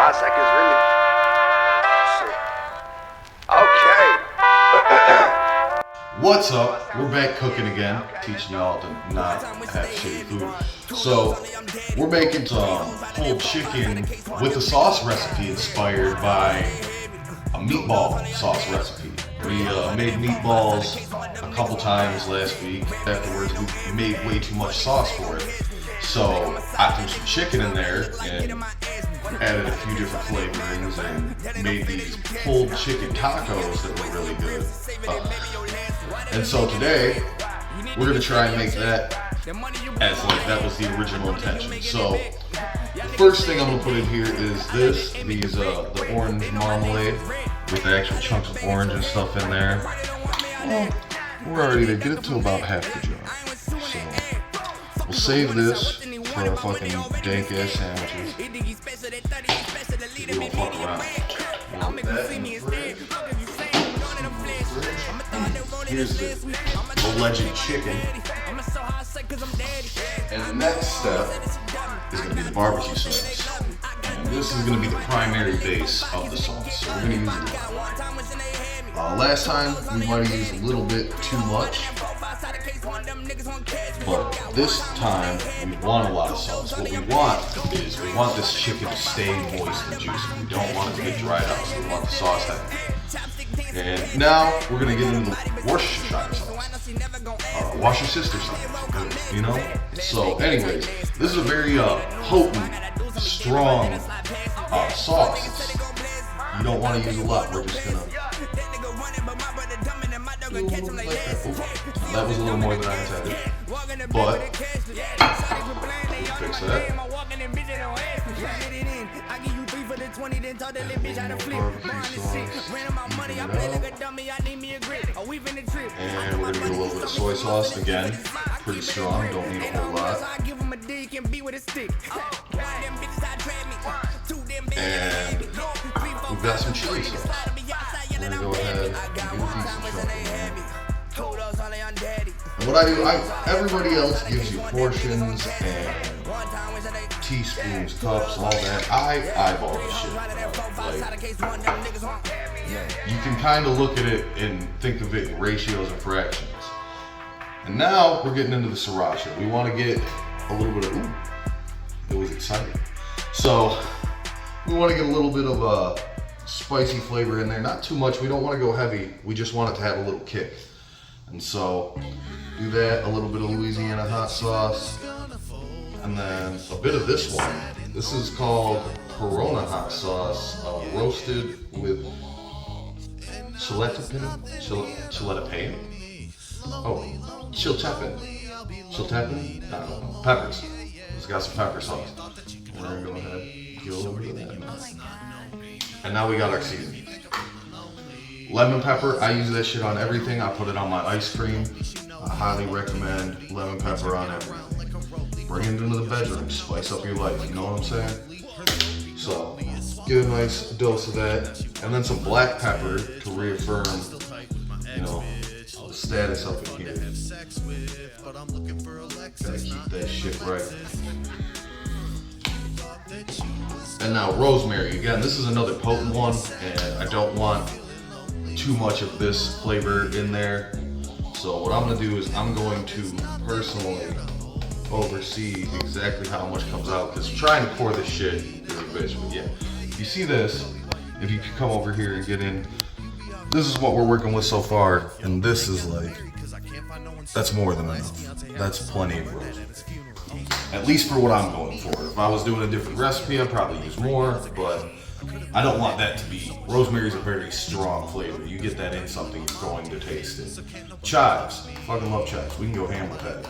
5 seconds, really. Shit. Okay. What's up? We're back cooking again, teaching y'all to not have shitty food. So, we're making some pulled chicken with a sauce recipe inspired by a meatball sauce recipe. We made meatballs a couple times last week. Afterwards, we made way too much sauce for it. So, I threw some chicken in there and added a few different flavorings and made these pulled chicken tacos that were really good. And so today, we're gonna try and make that as like that was the original intention. So the first thing I'm gonna put in here is the orange marmalade with the actual chunks of orange and stuff in there. Well, we're already to get it to about half the jar. So we'll save this for our fucking dank ass sandwiches. We won't fuck around. Here's the alleged chicken. And the next step is going to be the barbecue sauce. And this is going to be the primary base of the sauce. So we're going to use it a lot. Last time we might have used a little bit too much. But this time we want a lot of sauce. What we want is we want this chicken to stay moist and juicy. We don't want it to get dried out, so we want the sauce heavy. And now we're gonna get into the Worcestershire sauce. Wash your sister's sauce, you know? So anyways, this is a very potent, strong sauce. You don't want to use a lot. We're just gonna do a little bit like that. That was a little more than I intended, but we'll fix that. And we're gonna get a little bit of soy sauce again. Pretty strong, don't need a whole lot. And we've got some chili sauce. We're gonna go ahead and get a decent chunk in there. And what I do, everybody else gives you portions and teaspoons, cups, all that. I eyeball this shit. You can kind of look at it and think of it in ratios and fractions. And now we're getting into the sriracha. We want to get a little bit of, it was exciting. So we want to get a little bit of a spicy flavor in there. Not too much, we don't want to go heavy. We just want it to have a little kick. And so do that, a little bit of Louisiana hot sauce, and then a bit of this one. This is called Corona hot sauce, roasted with chiltepin? Oh, chiltepin? I don't know. Peppers. It's got some pepper sauce. We're gonna go ahead and get a little bit of that. And now we got our seasoning. Lemon pepper, I use that shit on everything. I put it on my ice cream. I highly recommend lemon pepper on everything. Bring it into the bedroom, spice up your life, you know what I'm saying? So, get a nice dose of that. And then some black pepper to reaffirm, you know, the status up in here. Gotta keep that shit right. And now rosemary, again, this is another potent one, and I don't want too much of this flavor in there. So what I'm gonna do is I'm going to personally oversee exactly how much comes out, because trying to pour this shit is a bitch. But yeah, you see this, if you could come over here and get in, this is what we're working with so far, and this is like, that's more than enough. That's plenty of rosemary. At least for what I'm going for. If I was doing a different recipe, I'd probably use more, but I don't want that to be, rosemary is a very strong flavor. You get that in something, you're going to taste it. Chives, fucking love chives. We can go ham with that.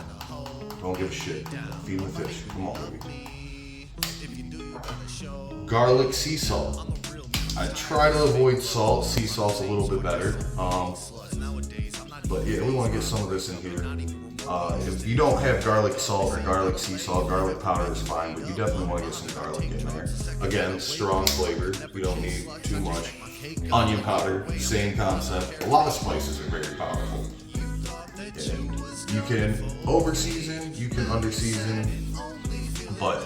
Don't give a shit. Feed the fish, come on baby. Garlic sea salt. I try to avoid salt, sea salt's a little bit better. But yeah, we want to get some of this in here. If you don't have garlic salt or garlic sea salt, garlic powder is fine, but you definitely want to get some garlic in there. Again, strong flavor, we don't need too much. Onion powder, same concept. A lot of spices are very powerful. And you can over season, you can under season, but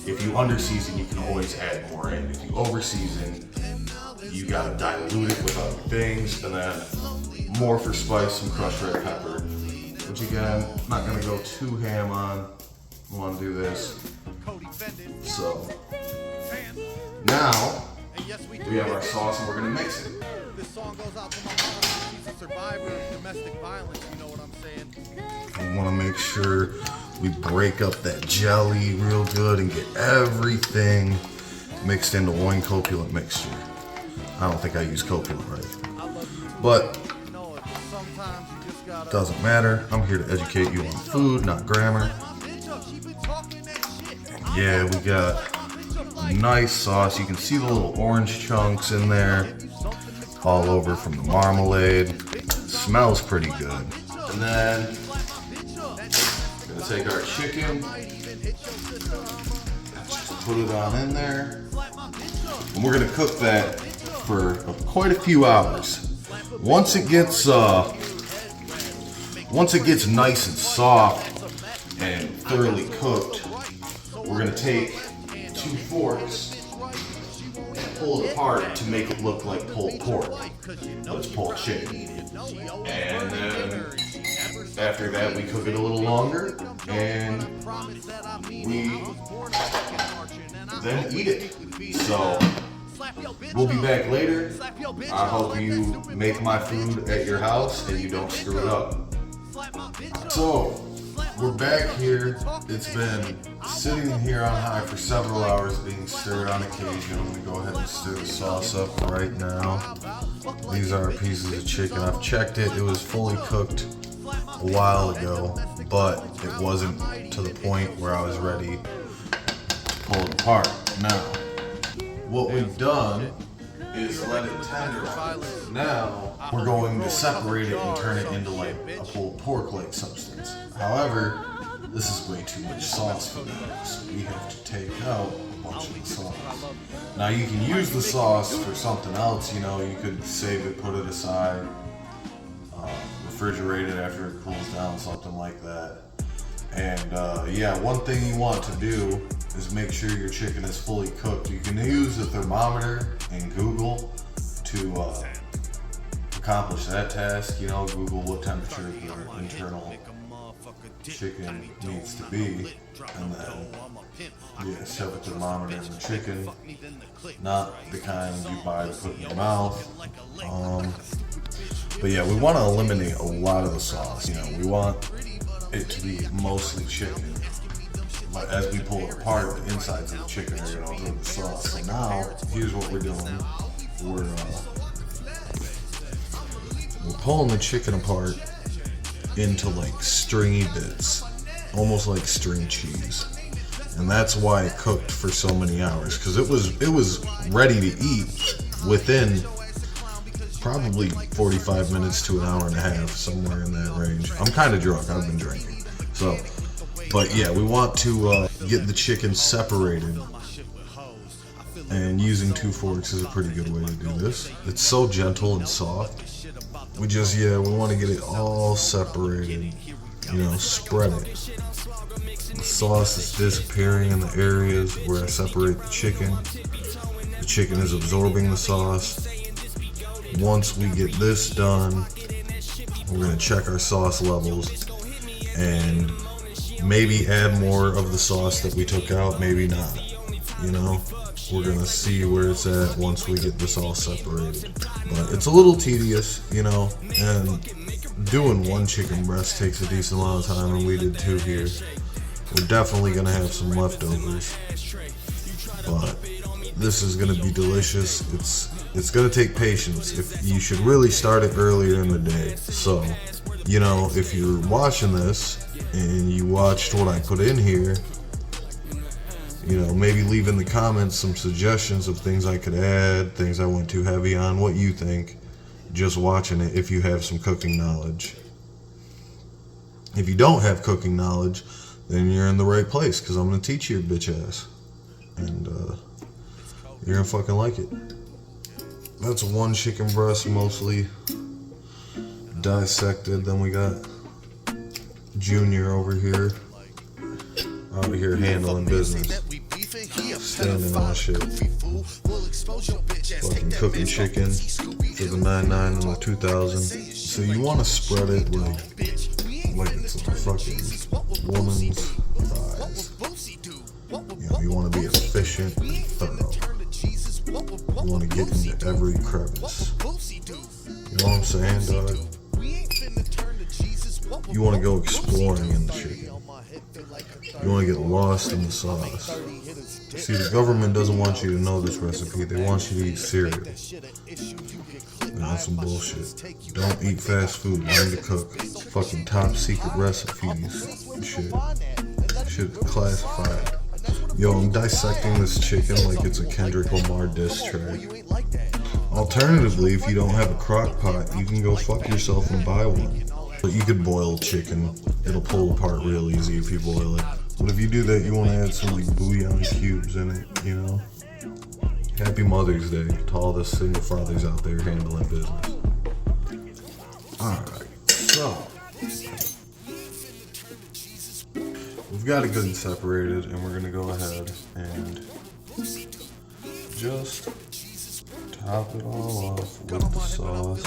If you under-season, you can always add more in. If you over-season, you gotta dilute it with other things, and then more for spice, some crushed red pepper, which again, I'm not gonna go too ham on. I wanna do this. So, now, we have our sauce and we're gonna mix it. This song goes out to my mom. She's a survivor of domestic violence, you know what I'm saying? We wanna make sure we break up that jelly real good and get everything mixed into one copulent mixture. I don't think I use copulent right, but doesn't matter. I'm here to educate you on food, not grammar. Yeah, we got a nice sauce. You can see the little orange chunks in there all over from the marmalade. It smells pretty good. And then gonna take our chicken, just put it on in there, and we're gonna cook that for quite a few hours. Once it gets nice and soft and thoroughly cooked, we're gonna take 2 forks and pull it apart to make it look like pulled pork, but it's pulled chicken. And then after that, we cook it a little longer, and we then eat it. So we'll be back later. I hope you make my food at your house and you don't screw it up. So we're back here. It's been sitting here on high for several hours, being stirred on occasion. I'm gonna go ahead and stir the sauce up right now. These are pieces of chicken. I've checked it. It was fully cooked a while ago, but it wasn't to the point where I was ready to pull it apart. Now, what we've done is let it tenderize. Now, we're going to separate it and turn it into like a pulled pork-like substance. However, this is way too much sauce for that, so we have to take out a bunch of the sauce. Now, you can use the sauce for something else, you know, you could save it, put it aside, refrigerate it after it cools down, something like that. And yeah, one thing you want to do is make sure your chicken is fully cooked. You can use a thermometer and Google to accomplish that task. You know, Google what temperature your internal chicken needs to be, and then yeah, shove a thermometer in the chicken, not the kind you buy to put in your mouth. But yeah, we want to eliminate a lot of the sauce. You know, we want it to be mostly chicken. But as we pull it apart, the insides of the chicken are going to absorb the sauce. So now, here's what we're doing. We're pulling the chicken apart into like stringy bits, almost like string cheese. And that's why it cooked for so many hours, because it was ready to eat within probably 45 minutes to an hour and a half, somewhere in that range. I'm kind of drunk, I've been drinking. So, but yeah, we want to get the chicken separated, and using 2 forks is a pretty good way to do this. It's so gentle and soft. We want to get it all separated, you know, spread it. The sauce is disappearing in the areas where I separate the chicken. The chicken is absorbing the sauce. Once we get this done, we're going to check our sauce levels and maybe add more of the sauce that we took out, maybe not. You know, we're going to see where it's at once we get this all separated. But it's a little tedious, you know, and doing one chicken breast takes a decent amount of time, and we did 2 here. We're definitely going to have some leftovers, but this is going to be delicious. It's going to take patience. If you should really start it earlier in the day. So, you know, if you're watching this and you watched what I put in here, you know, maybe leave in the comments some suggestions of things I could add, things I went too heavy on, what you think, just watching it, if you have some cooking knowledge. If you don't have cooking knowledge, then you're in the right place, because I'm going to teach you, bitch ass. And you're going to fucking like it. That's one chicken breast, mostly dissected. Then we got Junior over here, out here handling business. standing on shit. Fucking cooking chicken for the 99 and the 2000. So you want to spread it like it's a fucking woman's thighs. You know, you want to be efficient and thorough. You want to get into every crevice. You know what I'm saying, dog? You want to go exploring in the chicken. You want to get lost in the sauce. See, the government doesn't want you to know this recipe. They want you to eat cereal. And that's some bullshit. Don't eat fast food. Learn to cook. Fucking top secret recipes. Shit is classified. Yo, I'm dissecting this chicken like it's a Kendrick Lamar diss track. Alternatively, if you don't have a crock pot, you can go fuck yourself and buy one. But you could boil chicken. It'll pull apart real easy if you boil it. But if you do that, you want to add some like bouillon cubes in it, you know? Happy Mother's Day to all the single fathers out there handling business. Alright, so we've got it good and separated, and we're gonna go ahead and just top it all off with the sauce.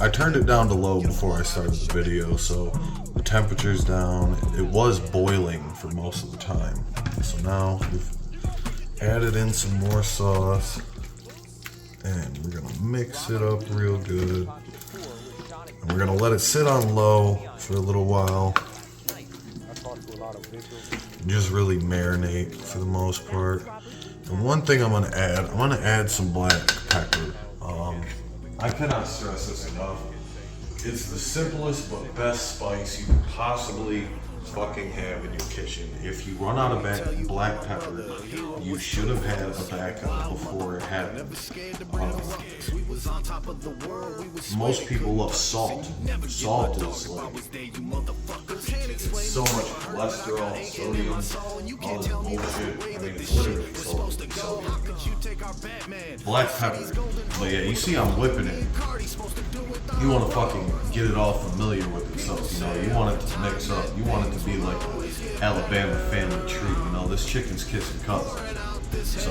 I turned it down to low before I started the video, so the temperature's down. It was boiling for most of the time. So now we've added in some more sauce, and we're gonna mix it up real good. And we're gonna let it sit on low for a little while. Just really marinate for the most part. And one thing I'm gonna add some black pepper. I cannot stress this enough. It's the simplest but best spice you can possibly fucking have in your kitchen. If you run out of black pepper, you should have had a backup before it happened. Most people love salt. Salt is like, it's so much cholesterol, sodium, all this bullshit. I mean, it's literally salt. Black pepper. But yeah, you see I'm whipping it. You want to fucking get it all familiar with itself, you know? You want it to mix up. You want it to be like an Alabama family tree, you know? This chicken's kissing cousins. So,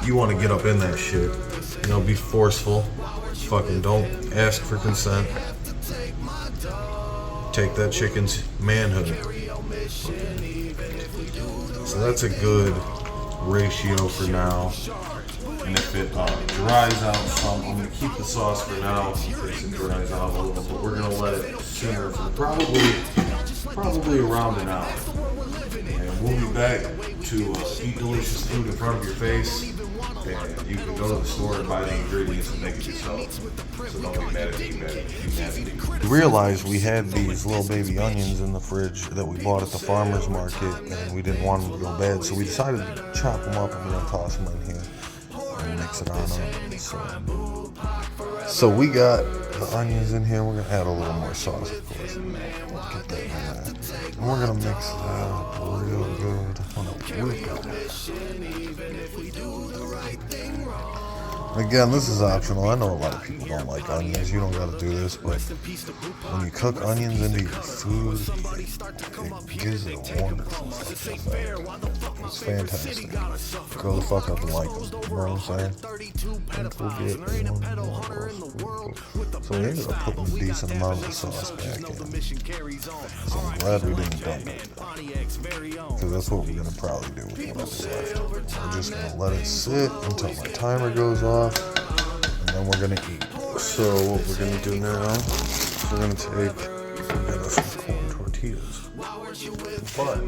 you want to get up in that shit. You know, be forceful. Fucking don't ask for consent. Take that chicken's manhood. So that's a good ratio for now. And if it dries out some, I'm going to keep the sauce for now in case it dries out a little, but we're going to let it simmer for probably around an hour. And we'll be back to eat delicious food in front of your face. And you can go to the store and buy the ingredients and make it yourself. So don't be mad at me, We realized we had these little baby onions in the fridge that we bought at the farmer's market, and we didn't want them to go bad, so we decided to chop them up and we're going to toss them in here and mix it on up. So we got the onions in here. We're going to add a little more sauce, of course. Get that in there. And we're going to mix that up real good. Again, this is optional. I know a lot of people don't like onions. You don't got to do this, but when you cook onions into your food, it gives it a wonderful effect. It's fantastic. Go the fuck up and like them. You know what I'm saying? So we ended up putting a decent amount of the sauce back in. So I'm glad we didn't dump it, because that's what we're going to probably do with whatever's left. We're just going to let it sit until my timer goes off, and then we're going to eat. So what we're going to do now is we're going to take some corn tortillas. But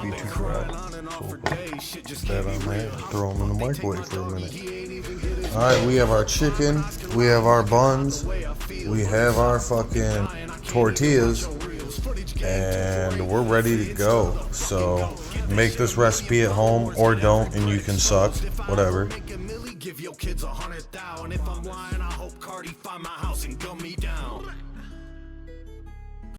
be too dry. So we'll put that on there and throw them in the microwave for a minute. Alright, we have our chicken, we have our buns, we have our fucking tortillas, and we're ready to go. So make this recipe at home or don't, and you can suck, whatever. Give your kids 100,000. If I'm lying, I hope Cardi find my house and gun me down.